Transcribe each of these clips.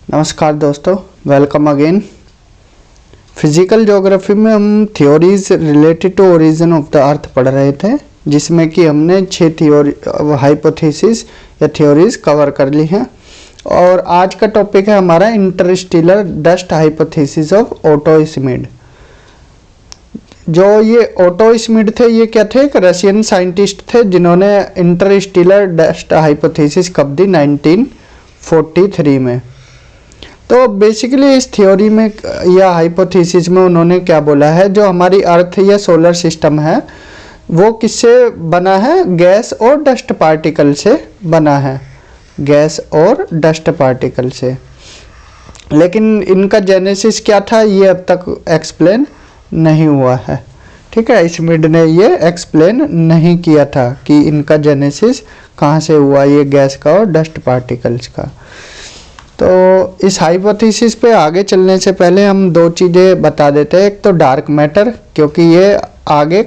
नमस्कार दोस्तों, welcome again. Physical geography में हम theories related to origin of the earth पढ़ रहे थे, जिसमें कि हमने 6 थ्योरी हाइपोथेसिस या थ्योरीज कवर कर ली हैं। और आज का टॉपिक है हमारा interstellar dust hypothesis of Otto Schmidt. जो ये ओटो श्मिड थे, ये क्या थे? एक रशियन साइंटिस्ट थे जिन्होंने इंटरस्टेलर डस्ट हाइपोथेसिस कब दी? 1943 में। तो बेसिकली इस थ्योरी में या हाइपोथेसिस में उन्होंने क्या बोला है, जो हमारी अर्थ या सोलर सिस्टम है वो किससे बना है? गैस और डस्ट पार्टिकल से बना है, गैस और डस्ट पार्टिकल से। लेकिन इनका जेनेसिस क्या था ये अब तक एक्सप्लेन नहीं हुआ है। ठीक है, श्मिड ने ये एक्सप्लेन नहीं किया था कि इनका जेनेसिस कहाँ से हुआ, ये गैस का और डस्ट पार्टिकल्स का। तो इस हाइपोथेसिस पे आगे चलने से पहले हम दो चीज़ें बता देते हैं। एक तो डार्क मैटर, क्योंकि ये आगे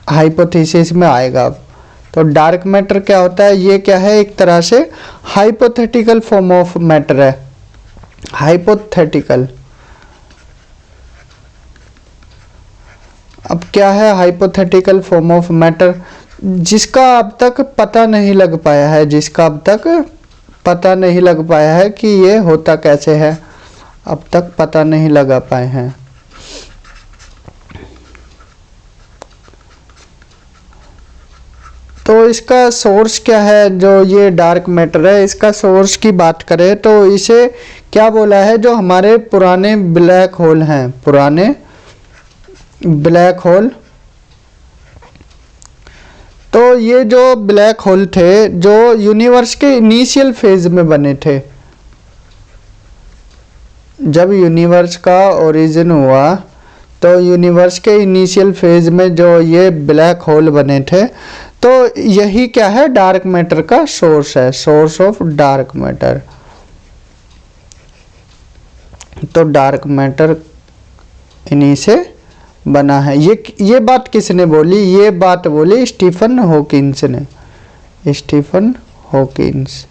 हाइपोथेसिस में आएगा। तो डार्क मैटर क्या होता है? ये क्या है? एक तरह से हाइपोथेटिकल फॉर्म ऑफ मैटर है। हाइपोथेटिकल, अब क्या है हाइपोथेटिकल फॉर्म ऑफ मैटर? जिसका अब तक पता नहीं लग पाया है, जिसका अब तक पता नहीं लग पाया है कि ये होता कैसे है, अब तक पता नहीं लगा पाए हैं। तो इसका सोर्स क्या है? जो ये डार्क मैटर है, इसका सोर्स की बात करें तो इसे क्या बोला है? जो हमारे पुराने ब्लैक होल हैं, पुराने ब्लैक होल। तो ये जो ब्लैक होल थे, जो यूनिवर्स के इनिशियल फेज में बने थे, जब यूनिवर्स का ओरिजिन हुआ तो यूनिवर्स के इनिशियल फेज में जो ये ब्लैक होल बने थे, तो यही क्या है? डार्क मैटर का सोर्स है, सोर्स ऑफ डार्क मैटर। तो डार्क मैटर इन्हीं से बना है। ये बात किसने बोली? ये बात बोली स्टीफन हॉकिंस ने, स्टीफन हॉकिंस।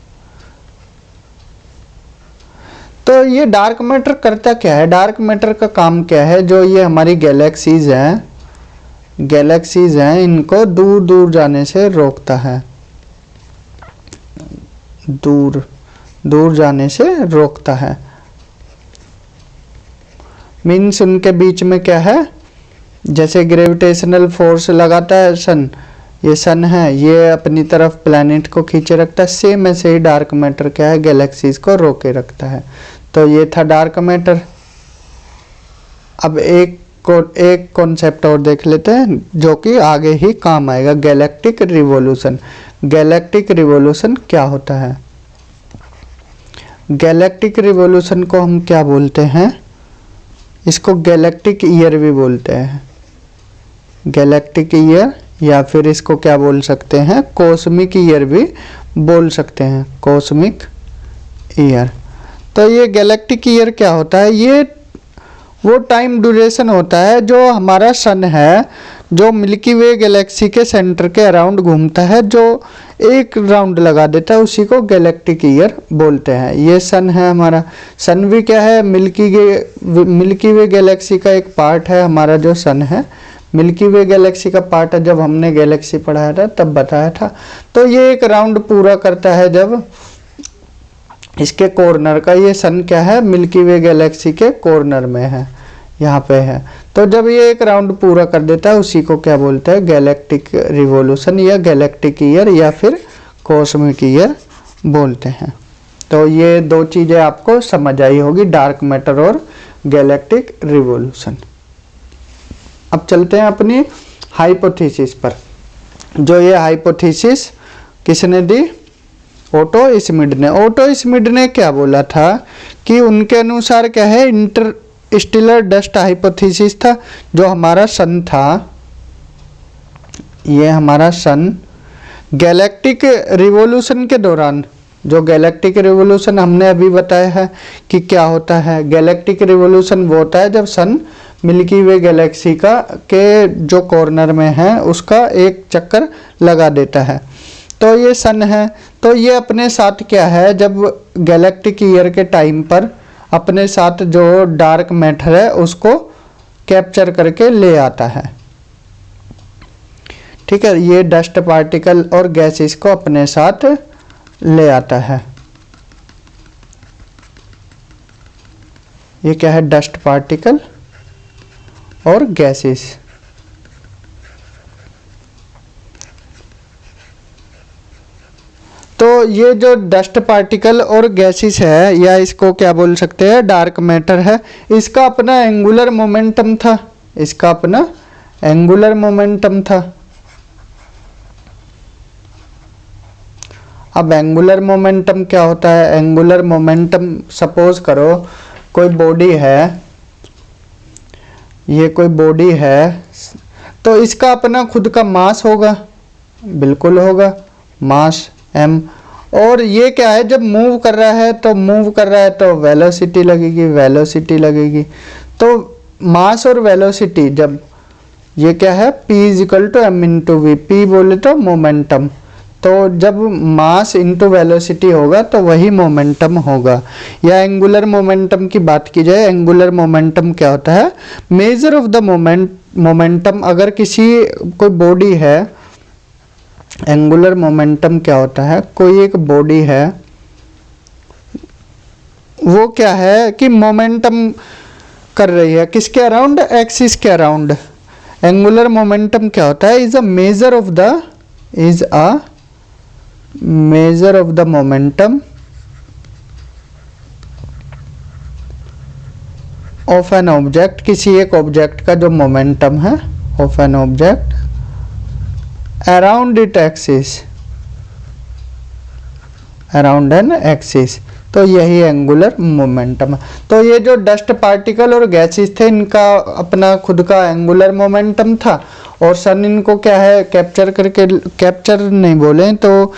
तो ये डार्क मैटर करता क्या है? डार्क मैटर का काम क्या है? जो ये हमारी गैलेक्सीज हैं, इनको दूर दूर जाने से रोकता है, दूर दूर जाने से रोकता है। मीन्स उनके बीच में क्या है? जैसे ग्रेविटेशनल फोर्स लगाता है सन, ये सन है, ये अपनी तरफ प्लैनेट को खींचे रखता है। सेम ऐसे ही डार्क मैटर क्या है? गैलेक्सीज को रोके रखता है। तो ये था डार्क मैटर। अब एक कॉन्सेप्ट और देख लेते हैं जो कि आगे ही काम आएगा, गैलेक्टिक रिवॉल्यूशन। गैलेक्टिक रिवॉल्यूशन क्या होता है? गैलेक्टिक रिवॉल्यूशन को हम क्या बोलते हैं? इसको गैलेक्टिक ईयर भी बोलते हैं, गैलेक्टिक ईयर, या फिर इसको क्या बोल सकते हैं? कॉस्मिक ईयर भी बोल सकते हैं, कॉस्मिक ईयर। तो ये गैलेक्टिक ईयर क्या होता है? ये वो टाइम ड्यूरेशन होता है जो हमारा सन है, जो मिल्की वे गैलेक्सी के सेंटर के अराउंड घूमता है, जो एक राउंड लगा देता है, उसी को गैलेक्टिक ईयर बोलते हैं। ये सन है हमारा। सन भी क्या है? मिल्की वे गैलेक्सी का एक पार्ट है हमारा जो सन है, मिल्की वे गैलेक्सी का पार्ट है। जब हमने गैलेक्सी पढ़ाया था तब बताया था। तो ये एक राउंड पूरा करता है जब इसके कॉर्नर का, ये सन क्या है? मिल्की वे गैलेक्सी के कॉर्नर में है, यहाँ पे है। तो जब ये एक राउंड पूरा कर देता है, उसी को क्या बोलते हैं? गैलेक्टिक रिवॉल्यूशन या गैलेक्टिक ईयर या फिर कॉस्मिक ईयर बोलते हैं। तो ये दो चीज़ें आपको समझ आई होगी, डार्क मैटर और गैलेक्टिक रिवॉल्यूशन। अब चलते हैं अपनी हाइपोथेसिस पर। जो ये हाइपोथेसिस किसने दी? ओटो श्मिड ने। ओटो श्मिड ने क्या बोला था कि उनके अनुसार क्या है? इंटरस्टेलर डस्ट हाइपोथेसिस था। जो हमारा सन था, ये हमारा सन गैलेक्टिक रिवॉल्यूशन के दौरान, जो गैलेक्टिक रिवॉल्यूशन हमने अभी बताया है कि क्या होता है। गैलेक्टिक रिवॉल्यूशन वो होता है जब सन मिल्की वे गैलेक्सी का के जो कॉर्नर में है उसका एक चक्कर लगा देता है। तो ये सन है, तो ये अपने साथ क्या है, जब गैलेक्टिक ईयर के टाइम पर अपने साथ जो डार्क मैटर है उसको कैप्चर करके ले आता है। ठीक है, ये डस्ट पार्टिकल और गैसेस को अपने साथ ले आता है। ये क्या है, डस्ट पार्टिकल और गैसेस। तो ये जो डस्ट पार्टिकल और गैसेस है, या इसको क्या बोल सकते हैं, डार्क मैटर है, इसका अपना एंगुलर मोमेंटम था, इसका अपना एंगुलर मोमेंटम था। अब एंगुलर मोमेंटम क्या होता है, एंगुलर मोमेंटम सपोज करो कोई बॉडी है, ये कोई बॉडी है, तो इसका अपना खुद का मास होगा, बिल्कुल होगा, मास m। और ये क्या है, जब मूव कर रहा है तो वेलोसिटी लगेगी, वेलोसिटी लगेगी। तो मास और वेलोसिटी, जब ये क्या है, p = m/v, p बोले तो मोमेंटम, तो जब मास इंटू वेलोसिटी होगा तो वही मोमेंटम होगा। या एंगुलर मोमेंटम की बात की जाए, एंगुलर मोमेंटम क्या होता है, मेजर ऑफ द मोमेंटम। अगर कोई बॉडी है, एंगुलर मोमेंटम क्या होता है, कोई एक बॉडी है, वो क्या है कि मोमेंटम कर रही है किसके अराउंड, एक्सिस के अराउंड। एंगुलर मोमेंटम क्या होता है, is a measure of the momentum of an object, किसी एक ऑब्जेक्ट का जो मोमेंटम है, of an object around it axis, around an axis. तो यही एंगुलर मोमेंटम है। तो ये जो डस्ट पार्टिकल और गैसेस थे, इनका अपना खुद का एंगुलर मोमेंटम था, और सन इनको क्या है, कैप्चर नहीं बोले तो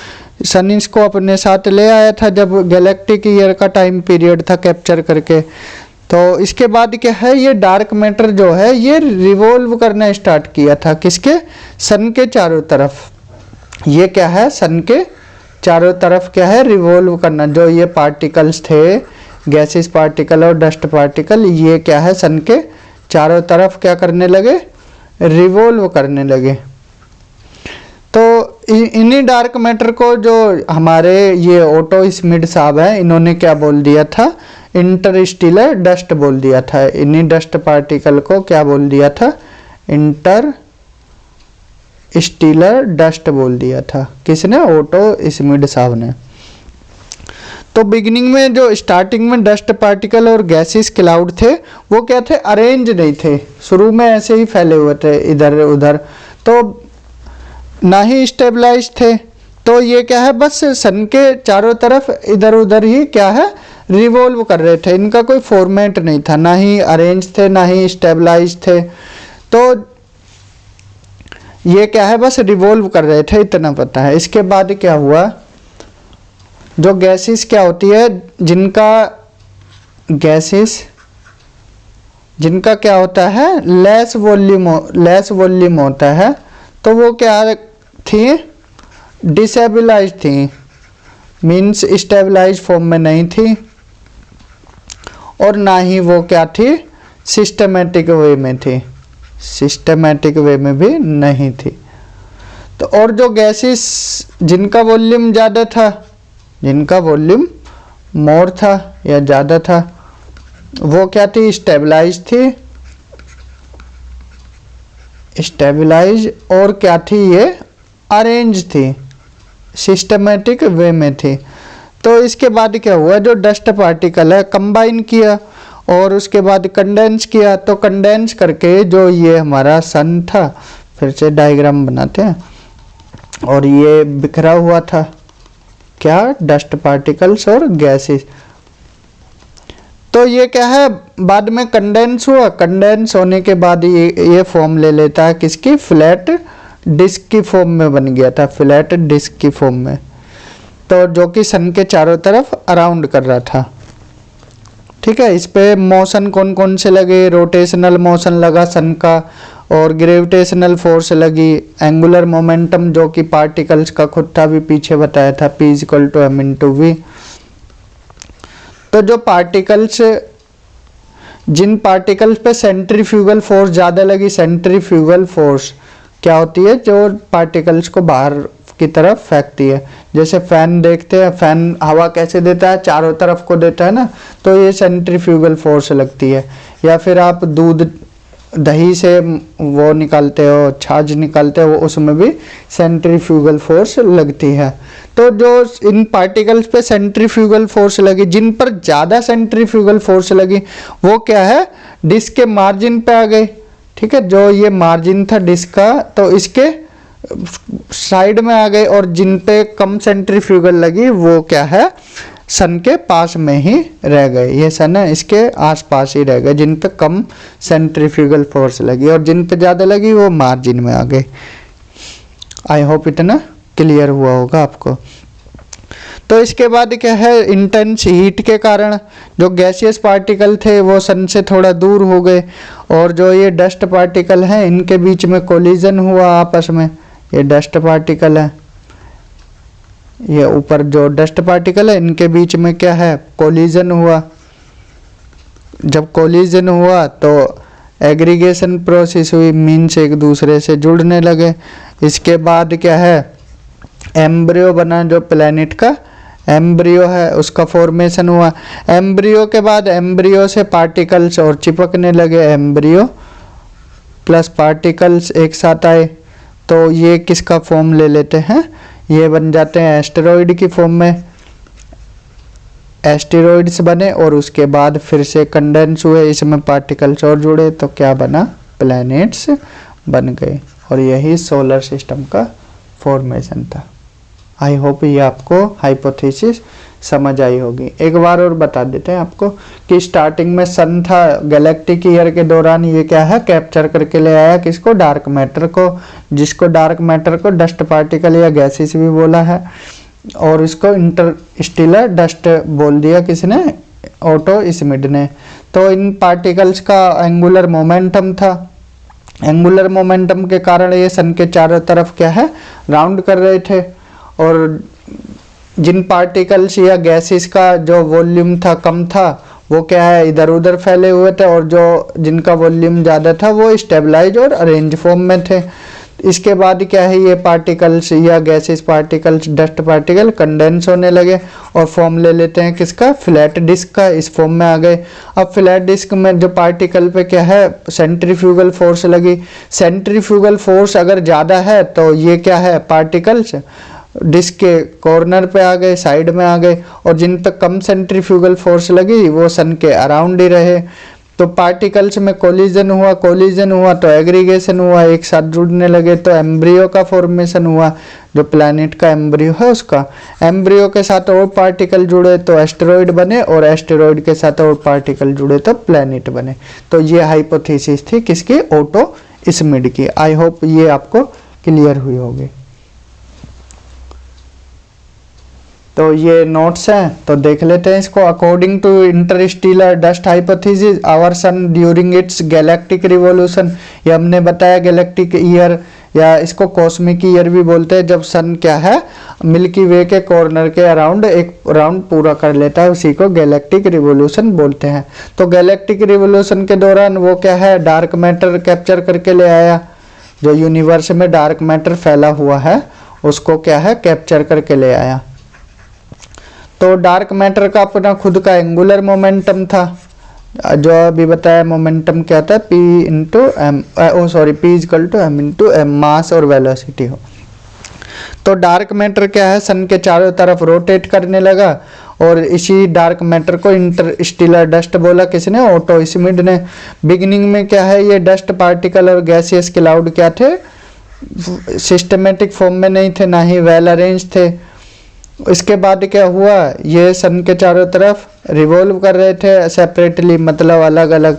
सन इसको अपने साथ ले आया था जब गैलेक्टिक ईयर का टाइम पीरियड था, कैप्चर करके। तो इसके बाद क्या है, ये डार्क मैटर जो है ये रिवॉल्व करना स्टार्ट किया था, किसके, सन के चारों तरफ। ये क्या है, सन के चारों तरफ क्या है, रिवॉल्व करना। जो ये पार्टिकल्स थे, गैसेस पार्टिकल और डस्ट पार्टिकल, ये क्या है, सन के चारों तरफ क्या करने लगे, रिवॉल्व करने लगे। तो इन्हीं डार्क मैटर को जो हमारे ये ओटो स्मिड साहब हैं, इन्होंने क्या बोल दिया था, इंटरस्टेलर डस्ट बोल दिया था। इन्हीं डस्ट पार्टिकल को क्या बोल दिया था, इंटरस्टेलर डस्ट बोल दिया था। किसने, ओटो स्मिड साहब ने। तो बिगिनिंग में जो स्टार्टिंग में डस्ट पार्टिकल और गैसेस क्लाउड थे, वो क्या थे, अरेंज नहीं थे, शुरू में ऐसे ही फैले हुए थे इधर उधर, तो ना ही स्टेबलाइज थे। तो ये क्या है, बस सन के चारों तरफ इधर उधर ही क्या है, रिवॉल्व कर रहे थे। इनका कोई फॉर्मेट नहीं था, ना ही अरेंज थे, ना ही स्टेबलाइज थे। तो ये क्या है, बस रिवॉल्व कर रहे थे, इतना पता है। इसके बाद क्या हुआ, जो गैसेस क्या होती है, जिनका क्या होता है, लेस वॉल्यूम होता है, तो वो क्या थी, डिसेबलाइज थी, मीन्स स्टेबलाइज फॉर्म में नहीं थी, और ना ही वो क्या थी, सिस्टमेटिक वे में थी, सिस्टमेटिक वे में भी नहीं थी। तो और जो गैसेस जिनका वॉल्यूम ज़्यादा था, जिनका वॉल्यूम मोर था या ज़्यादा था, वो क्या थी, स्टेबलाइज थी, स्टेबलाइज, और क्या थी, ये अरेंज थी, सिस्टमेटिक वे में थी। तो इसके बाद क्या हुआ, जो डस्ट पार्टिकल है कंबाइन किया और उसके बाद कंडेंस किया। तो कंडेंस करके जो ये हमारा सन था, फिर से डायग्राम बनाते हैं, और ये बिखरा हुआ था क्या, डस्ट पार्टिकल्स और गैसेस। तो ये क्या है, बाद में कंडेंस हुआ, कंडेंस होने के बाद ये फॉर्म ले लेता है किसकी, फ्लैट डिस्क की फॉर्म में बन गया था, फ्लैट डिस्क की फॉर्म में। तो जो कि सन के चारों तरफ अराउंड कर रहा था। ठीक है, इस पे मोशन कौन कौन से लगे, रोटेशनल मोशन लगा सन का, और ग्रेविटेशनल फोर्स लगी, एंगुलर मोमेंटम जो कि पार्टिकल्स का खुद था, भी पीछे बताया था, P = m/v। तो जो पार्टिकल्स, जिन पार्टिकल्स पे सेंट्रीफ्यूगल फोर्स ज़्यादा लगी, सेंट्रीफ्यूगल फोर्स क्या होती है, जो पार्टिकल्स को बाहर की तरफ फेंकती है। जैसे फैन देखते हैं, फैन हवा कैसे देता है, चारों तरफ को देता है ना, तो ये सेंट्रीफ्यूगल फोर्स लगती है। या फिर आप दूध दही से वो निकालते हो, छाछ निकालते हो, उसमें भी सेंट्रीफ्यूगल फोर्स लगती है। तो जो इन पार्टिकल्स पे सेंट्रीफ्यूगल फोर्स लगी, जिन पर ज़्यादा सेंट्रीफ्यूगल फोर्स लगी, वो क्या है, डिस्क के मार्जिन पे आ गई। ठीक है, जो ये मार्जिन था डिस्क का, तो इसके साइड में आ गए, और जिन पे कम सेंट्रीफ्यूगल लगी वो क्या है, सन के पास में ही रह गए। ये सन है, इसके आसपास ही रह गए, जिन पे कम सेंट्रीफ्यूगल फोर्स लगी, और जिन पे ज़्यादा लगी वो मार्जिन में आ गए। आई होप इतना क्लियर हुआ होगा आपको। तो इसके बाद क्या है, इंटेंस हीट के कारण जो गैसियस पार्टिकल थे वो सन से थोड़ा दूर हो गए, और जो ये डस्ट पार्टिकल हैं इनके बीच में कोलिजन हुआ आपस में। ये डस्ट पार्टिकल है, ये ऊपर जो डस्ट पार्टिकल है, इनके बीच में क्या है, कोलिजन हुआ। जब कोलिजन हुआ तो एग्रीगेशन प्रोसेस हुई, मीन्स एक दूसरे से जुड़ने लगे। इसके बाद क्या है, एम्ब्रियो बना, जो प्लैनेट का एम्ब्रियो है उसका फॉर्मेशन हुआ। एम्ब्रियो के बाद एम्ब्रियो से पार्टिकल्स और चिपकने लगे, एम्ब्रियो प्लस पार्टिकल्स एक साथ आए, तो ये किसका फॉर्म ले लेते हैं, ये बन जाते हैं एस्टेरॉइड की फॉर्म में। एस्टेरॉइड्स बने और उसके बाद फिर से कंडेंस हुए, इसमें पार्टिकल्स और जुड़े, तो क्या बना, प्लैनेट्स बन गए, और यही सोलर सिस्टम का फॉर्मेशन था। आई होप ये आपको हाइपोथेसिस समझ आई होगी। एक बार और बता देते हैं आपको कि स्टार्टिंग में सन था, गैलेक्टिक ईयर के दौरान ये क्या है, कैप्चर करके ले आया किसको, डार्क मैटर को, जिसको डार्क मैटर को डस्ट पार्टिकल या गैसेस भी बोला है, और इसको इंटरस्टेलर डस्ट बोल दिया किसने, ओटो स्मिड ने। तो इन पार्टिकल्स का एंगुलर मोमेंटम था, एंगुलर मोमेंटम के कारण ये सन के चारों तरफ क्या है, राउंड कर रहे थे, और जिन पार्टिकल्स या गैसेस का जो वॉल्यूम था कम था, वो क्या है, इधर उधर फैले हुए थे, और जो जिनका वॉल्यूम ज़्यादा था वो स्टेबलाइज और अरेंज फॉर्म में थे। इसके बाद क्या है, ये पार्टिकल्स या gases particles, dust particle condense होने लगे और फॉर्म ले लेते हैं किसका, फ्लैट डिस्क का, इस फॉर्म में आ गए। अब फ्लैट डिस्क में जो पार्टिकल पे क्या है, सेंट्रीफ्यूगल फोर्स लगी। सेंट्रीफ्यूगल फोर्स अगर ज़्यादा है तो ये क्या है, पार्टिकल्स डिस्क के कॉर्नर पे आ गए, साइड में आ गए, और जिन पे कम सेंट्रीफ्यूगल फोर्स लगी वो सन के अराउंड ही रहे। तो पार्टिकल्स में कोलिजन हुआ, कोलिजन हुआ तो एग्रीगेशन हुआ, एक साथ जुड़ने लगे, तो एम्ब्रियो का फॉर्मेशन हुआ, जो प्लैनेट का एम्ब्रियो है उसका। एम्ब्रियो के साथ और पार्टिकल जुड़े तो एस्टेरॉइड बने, और एस्टेरॉइड के साथ और पार्टिकल जुड़े तो प्लैनेट बने। तो ये हाइपोथेसिस थी किसकी, ओटो स्मिड की। आई होप ये आपको क्लियर हुई होगी। तो ये नोट्स हैं, तो देख लेते हैं इसको। According to interstellar dust hypothesis, our sun during its galactic revolution, ये हमने बताया गैलेक्टिक ईयर, या इसको कॉस्मिक ईयर भी बोलते हैं, जब सन क्या है, मिल्की वे के कॉर्नर के अराउंड एक राउंड पूरा कर लेता है, उसी को गैलेक्टिक रिवॉल्यूशन बोलते हैं। तो गैलेक्टिक रिवॉल्यूशन के दौरान वो क्या है, डार्क मैटर कैप्चर करके ले आया, जो यूनिवर्स में डार्क मैटर फैला हुआ है उसको क्या है, कैप्चर करके ले आया। तो डार्क मैटर का अपना खुद का एंगुलर मोमेंटम था, जो अभी बताया मोमेंटम क्या था, P = m/m, मास और वेलोसिटी हो। तो डार्क मैटर क्या है, सन के चारों तरफ रोटेट करने लगा, और इसी डार्क मैटर को इंटरस्टेलर डस्ट बोला किसने, ओटो स्मिड ने। बिगिनिंग में क्या है, ये डस्ट पार्टिकल और गैसियस क्लाउड क्या थे, सिस्टमेटिक फॉर्म में नहीं थे, ना ही वेल अरेंज थे। इसके बाद क्या हुआ, ये सन के चारों तरफ रिवॉल्व कर रहे थे सेपरेटली, मतलब अलग अलग।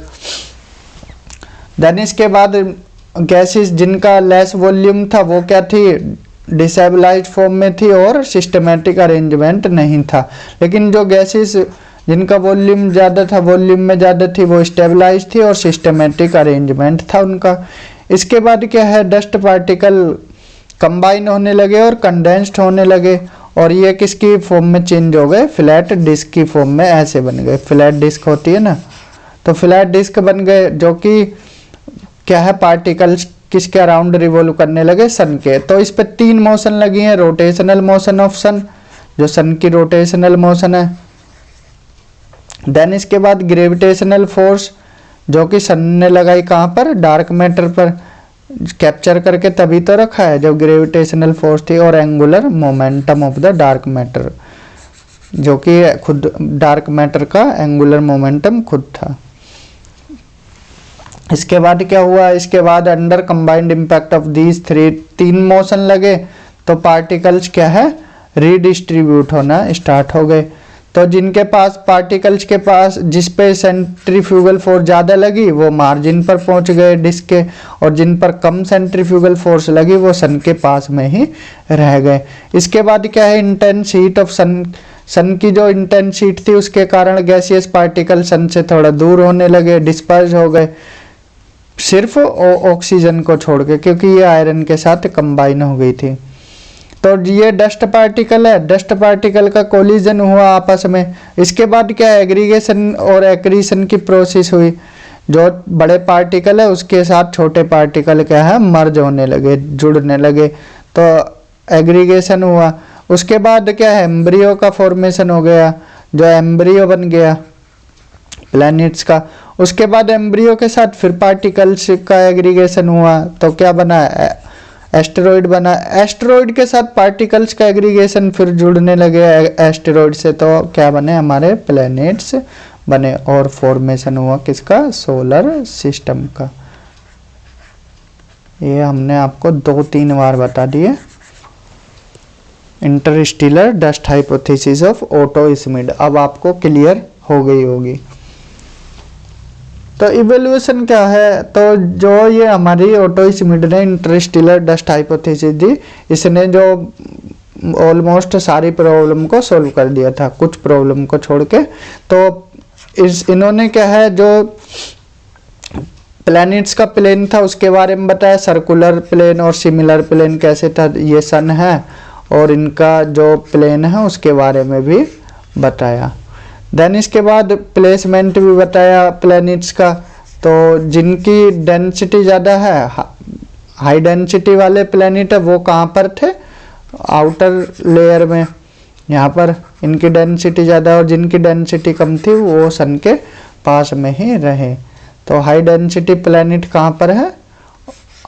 देन इसके बाद गैसेस जिनका लेस वॉल्यूम था वो क्या थी, डिसेबलाइज्ड फॉर्म में थी, और सिस्टमेटिक अरेंजमेंट नहीं था। लेकिन जो गैसेस जिनका वॉल्यूम ज़्यादा था, वॉल्यूम में ज़्यादा थी, वो स्टेबलाइज थी और सिस्टमेटिक अरेंजमेंट था उनका। इसके बाद क्या है, डस्ट पार्टिकल कंबाइन होने लगे और कंडेंस्ड होने लगे और ये किसकी फॉर्म में चेंज हो गए, फ्लैट डिस्क की फॉर्म में ऐसे बन गए। फ्लैट डिस्क होती है ना, तो फ्लैट डिस्क बन गए, जो कि क्या है, पार्टिकल्स किसके अराउंड रिवॉल्व करने लगे, सन के। तो इस पे 3 मोशन लगी हैं, रोटेशनल मोशन ऑफ सन, जो सन की रोटेशनल मोशन है। देन इसके बाद ग्रेविटेशनल फोर्स, जो कि सन ने लगाई कहाँ पर, डार्क मैटर पर, कैप्चर करके तभी तो रखा है जब ग्रेविटेशनल फोर्स थी। और angular momentum of the dark matter, जो कि खुद डार्क मैटर का एंगुलर मोमेंटम खुद था। इसके बाद क्या हुआ, इसके बाद under combined impact of these 3 motion लगे तो पार्टिकल्स क्या है, रीडिस्ट्रीब्यूट होना स्टार्ट हो गए। तो जिनके पास पार्टिकल्स के पास जिस पे सेंट्रीफ्यूगल फोर्स ज़्यादा लगी वो मार्जिन पर पहुंच गए डिस्क के, और जिन पर कम सेंट्रीफ्यूगल फोर्स लगी वो सन के पास में ही रह गए। इसके बाद क्या है, इंटेंस हीट ऑफ सन की जो इंटेंस हीट थी उसके कारण गैसियस पार्टिकल सन से थोड़ा दूर होने लगे, डिस्पर्स हो गए, सिर्फ ऑक्सीजन को छोड़ के, क्योंकि ये आयरन के साथ कंबाइन हो गई थी। तो ये डस्ट पार्टिकल है, डस्ट पार्टिकल का कोलिजन हुआ आपस में। इसके बाद क्या है, एग्रीगेशन और एक्रीशन की प्रोसेस हुई, जो बड़े पार्टिकल है उसके साथ छोटे पार्टिकल क्या है, मर्ज होने लगे, जुड़ने लगे, तो एग्रीगेशन हुआ। उसके बाद क्या है, एम्ब्रियो का फॉर्मेशन हो गया, जो एम्ब्रियो बन गया प्लैनेट्स का। उसके बाद एम्ब्रियो के साथ फिर पार्टिकल्स का एग्रीगेशन हुआ, तो क्या बना, एस्टेरॉइड बना। एस्टेरॉइड के साथ पार्टिकल्स का एग्रीगेशन फिर जुड़ने लगे एस्टेरॉइड से, तो क्या बने, हमारे प्लैनेट्स बने और फॉर्मेशन हुआ किसका, सोलर सिस्टम का। ये हमने आपको 2-3 बार बता दिए। Interstellar dust hypothesis of Otto Schmidt अब आपको क्लियर हो गई होगी। तो इवोल्यूशन क्या है, तो जो ये हमारी ओटो स्मिड ने इंटरस्टेलर डस्ट हाइपोथेसिस दी, इसने जो ऑलमोस्ट सारी प्रॉब्लम को सॉल्व कर दिया था, कुछ प्रॉब्लम को छोड़ के। तो इन्होंने क्या है, जो प्लैनेट्स का प्लेन था उसके बारे में बताया, सर्कुलर प्लेन और सिमिलर प्लेन कैसे था, ये सन है, और इनका जो प्लेन है उसके बारे में भी बताया। देन इसके बाद प्लेसमेंट भी बताया प्लैनेट्स का, तो जिनकी डेंसिटी ज़्यादा है, हाई डेंसिटी वाले प्लैनेट है, वो कहाँ पर थे, आउटर लेयर में, यहाँ पर इनकी डेंसिटी ज़्यादा, और जिनकी डेंसिटी कम थी वो सन के पास में ही रहे। तो हाई डेंसिटी प्लैनेट कहाँ पर है,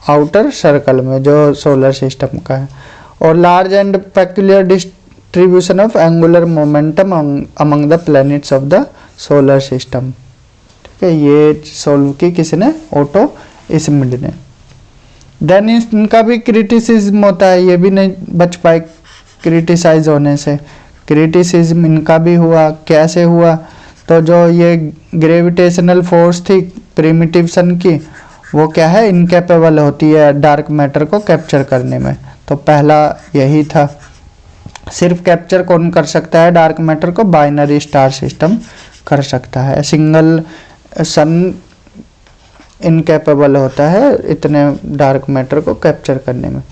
आउटर सर्कल में, जो सोलर सिस्टम का है। और large and peculiar distribution of angular momentum among the planets of the solar system. ठीक है, ये सोल्व की किसने, ओटो स्मिड ने। देन इनका भी क्रिटिसिज्म होता है, ये भी नहीं बच पाए क्रिटिसाइज होने से। क्रिटिसिज्म इनका भी हुआ, कैसे हुआ, तो जो ये ग्रेविटेशनल फोर्स थी प्रिमिटिव सन की, वो क्या है, इनकेपेबल होती है डार्क मैटर को कैप्चर करने में। तो पहला यही था, सिर्फ कैप्चर कौन कर सकता है डार्क मैटर को, बाइनरी स्टार सिस्टम कर सकता है, सिंगल सन इनकेपेबल होता है इतने डार्क मैटर को कैप्चर करने में।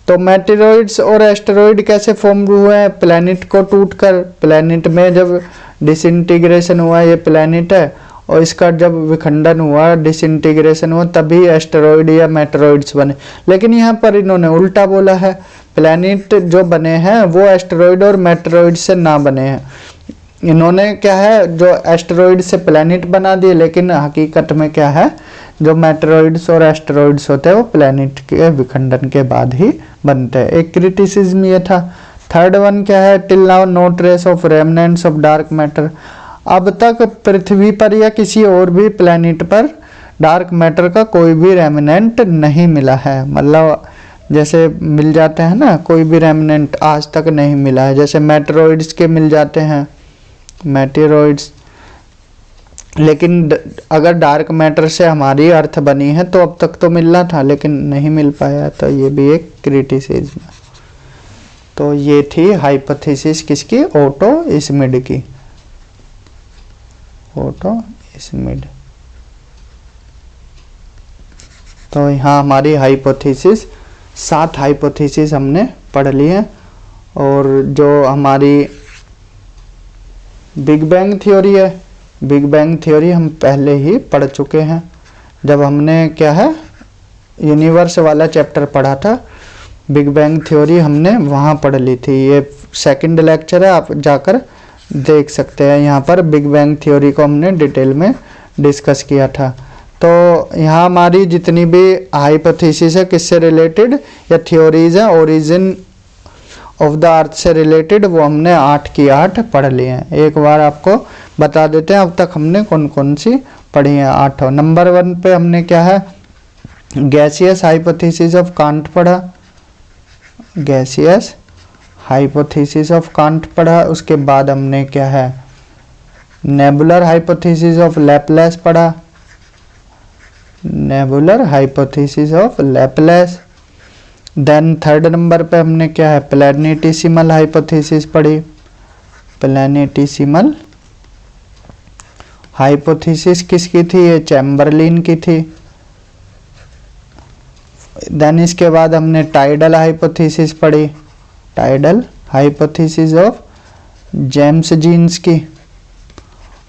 तो मेटेरॉइड्स और एस्टेरॉइड कैसे फॉर्म हुए हैं, प्लैनेट को टूटकर। प्लैनेट में जब डिसइंटीग्रेशन हुआ, ये प्लैनेट है, और इसका जब विखंडन हुआ, डिसइंटीग्रेशन हुआ, तभी एस्टेरॉइड या मेटेरॉइड्स बने। लेकिन यहाँ पर इन्होंने उल्टा बोला है, प्लैनेट जो बने हैं वो एस्टेरॉइड और मेटेरॉइड से ना बने हैं। इन्होंने क्या है, जो एस्टेरॉइड से प्लैनेट बना दिए, लेकिन हकीकत में क्या है, जो मेटेरॉइड्स और एस्टेरॉइड्स होते हैं वो प्लैनेट के विखंडन के बाद ही बनते हैं। एक क्रिटिसिज्म ये था। थर्ड वन क्या है, till now no trace of remnants of dark matter. अब तक पृथ्वी पर या किसी और भी प्लैनेट पर डार्क मैटर का कोई भी रेमिनेंट नहीं मिला है। मतलब जैसे मिल जाते हैं ना, कोई भी रेमिनेंट आज तक नहीं मिला है। जैसे मेटेरॉइड्स के मिल जाते हैं, मेटेरॉइड्स, लेकिन अगर डार्क मैटर से हमारी अर्थ बनी है तो अब तक तो मिलना था, लेकिन नहीं मिल पाया। तो ये भी एक क्रिटिसिज्म। तो ये थी हाइपोथेसिस किसकी, ओटो स्मिड की। फोटो इस्मिड। तो यहाँ हमारी हाइपोथेसिस 7 हाइपोथेसिस हमने पढ़ ली है। और जो हमारी बिग बैंग थ्योरी है, बिग बैंग थ्योरी हम पहले ही पढ़ चुके हैं जब हमने क्या है यूनिवर्स वाला चैप्टर पढ़ा था। बिग बैंग थ्योरी हमने वहाँ पढ़ ली थी। ये सेकंड लेक्चर है, आप जाकर देख सकते हैं। यहाँ पर बिग बैंग थ्योरी को हमने डिटेल में डिस्कस किया था। तो यहाँ हमारी जितनी भी हाइपोथेसिस है किससे रिलेटेड या थ्योरीज है ओरिजिन ऑफ द अर्थ से रिलेटेड, वो हमने 8 की 8 पढ़ लिए हैं। एक बार आपको बता देते हैं अब तक हमने कौन कौन सी पढ़ी है। 8 नंबर 1 पे हमने क्या है गैसियस हाइपोथेसिस ऑफ कांट पढ़ा, गैसियस हाइपोथेसिस ऑफ कांट पढ़ा। उसके बाद हमने क्या है नेबुलर हाइपोथेसिस ऑफ लैपलेस पढ़ा, nebular hypothesis of Laplace. Then third number पे हमने क्या है प्लैनेटिसिमल हाइपोथेसिस पढ़ी, प्लैनेटिसिमल हाइपोथेसिस किसकी थी, ये चैम्बरलिन की थी। देन इसके बाद हमने टाइडल हाइपोथेसिस पढ़ी, tidal hypothesis of James Jeans की।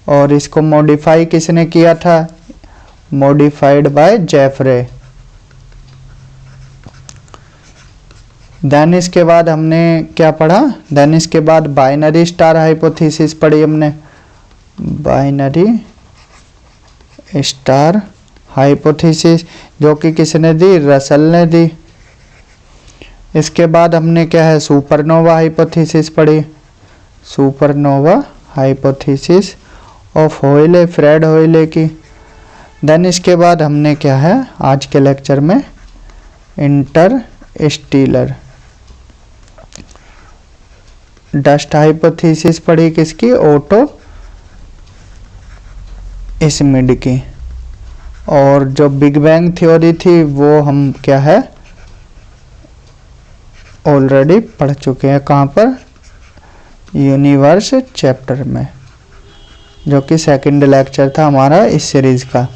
और इसको मॉडिफाई किसने किया था, मॉडिफाइड बाय जेफरे। देन इसके बाद हमने क्या पढ़ा, देन इसके बाद बाइनरी स्टार हाइपोथेसिस पढ़ी हमने, बाइनरी स्टार हाइपोथेसिस जो कि किसने दी, रसल ने दी। इसके बाद हमने क्या है सुपरनोवा हाइपोथेसिस पढ़ी, सुपरनोवा हाइपोथेसिस ऑफ होयले, फ्रेड होयले की। देन इसके बाद हमने क्या है आज के लेक्चर में इंटरस्टेलर डस्ट हाइपोथेसिस पढ़ी किसकी, ओटो इस्मिड की। और जो बिग बैंग थ्योरी थी वो हम क्या है ऑलरेडी पढ़ चुके हैं। कहाँ पर, यूनिवर्स चैप्टर में, जो कि सेकंड लेक्चर था हमारा इस सीरीज का।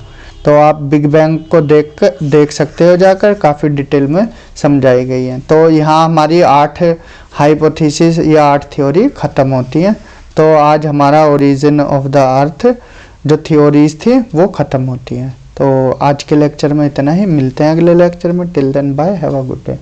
तो आप बिग बैंग को देख सकते हो जाकर, काफ़ी डिटेल में समझाई गई है। तो यहाँ हमारी 8 हाइपोथेसिस या 8 थ्योरी ख़त्म होती हैं। तो आज हमारा ओरिजिन ऑफ द अर्थ जो थ्योरीज थी वो ख़त्म होती हैं। तो आज के लेक्चर में इतना ही, मिलते हैं अगले लेक्चर में। Till then bye, have a good day.